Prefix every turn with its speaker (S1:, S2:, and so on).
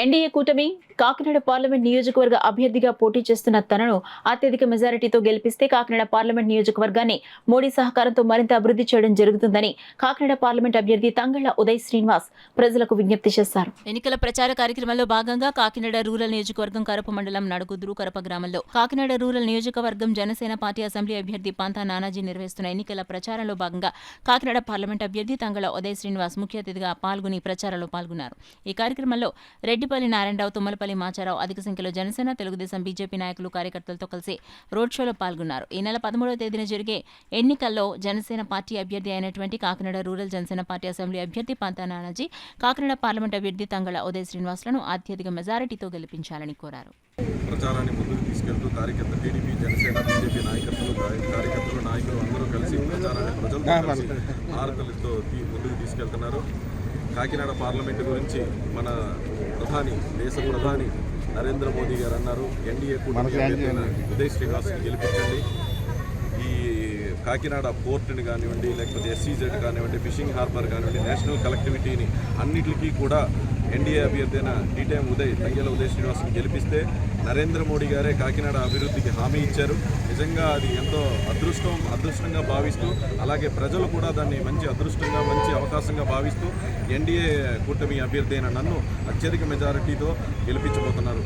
S1: NDA కూటమి Kakinada parliament నియోజకవర్గ అభ్యర్థిగా పోటీ చేస్తున్న తనను అత్యధిక మెజారిటీతో గెలిపిస్తే కాకినాడ పార్లమెంట్ నియోజకవర్గాన్ని మోడీ సహకారంతో మరింత అభివృద్ధి చేయడం జరుగుతుందని కాకినాడ పార్లమెంట్ అభ్యర్థి తంగళ్ల ఉదయ్ శ్రీనివాస్ ప్రజలకు విజ్ఞప్తి చేశారు. ఎన్నికల ప్రచార కార్యక్రమంలో భాగంగా కాకినాడ రూరల్ నియోజకవర్గం కరప మండలం నడుగుద్రు కరప గ్రామంలో కాకినాడ రూరల్ నియోజకవర్గం జనసేన పార్టీ అసెంబ్లీ అభ్యర్థి పంతా నానాజీ నిర్వహిస్తున్న ఎన్నికల ప్రచారంలో భాగంగా కాకినాడ పార్లమెంట్ అభ్యర్థి తంగళ్ల ఉదయ్ శ్రీనివాస్ ముఖ్య అతిథిగా పాల్గొని ప్రచారంలో పాల్గొన్నారు. ఈ కార్యక్రమంలో రెడ్డిపల్లి నారాయణరావు, తుమ్మలపల్లి మాచారావు, అధిక సంఖ్యలో జనసేన, తెలుగుదేశం, బీజేపీ నాయకులు, కార్యకర్తలతో కలిసి రోడ్ షోలో పాల్గొన్నారు. ఈ నెల 13వ తేదీన జరిగే ఎన్నికల్లో జనసేన పార్టీ అభ్యర్థి అయినటువంటి Kakinada rural Janasena party assembly అభ్యర్థి పంతా నానాజీ, కాకినాడ పార్లమెంట్ అభ్యర్థి తంగళ్ల ఉదయ్ శ్రీనివాస్లను అత్యధిక మెజారిటీతో గెలిపించాలని కోరారు.
S2: ప్రచారాన్ని ముందుకు తీసుకెళ్తూ టీడీపీ, జనసేన, బీజేపీ కార్యకర్తలు, నాయకులు అందరూ కలిసి ప్రచారాన్ని ప్రజలతో భారతలతో ముందుకు తీసుకెళ్తున్నారు. కాకినాడ పార్లమెంటు గురించి మన దేశ ప్రధాని నరేంద్ర మోదీ గారు అన్నారు, ఎన్డీఏ కూటమి ఉదయ్ శ్రీనివాస్ని గెలిపించండి. ఈ కాకినాడ పోర్టుని కానివ్వండి, లేకపోతే ఎస్సీజెడ్ కానివ్వండి, ఫిషింగ్ హార్బర్ కానివ్వండి, నేషనల్ కలెక్టివిటీని అన్నిటికీ కూడా ఎన్డీఏ అభ్యర్థి అయిన టీటీఎం తంగళ్ల ఉదయ్ శ్రీనివాస్ని గెలిపిస్తే నరేంద్ర మోడీ గారే కాకినాడ అభివృద్ధికి హామీ ఇచ్చారు. నిజంగా అది ఎంతో అదృష్టంగా భావిస్తూ, అలాగే ప్రజలు కూడా దాన్ని మంచి అదృష్టంగా, మంచి అవకాశంగా భావిస్తూ ఎన్డీఏ కూటమి అభ్యర్థి అయిన నన్ను అత్యధిక మెజారిటీతో గెలిపించబోతున్నారు.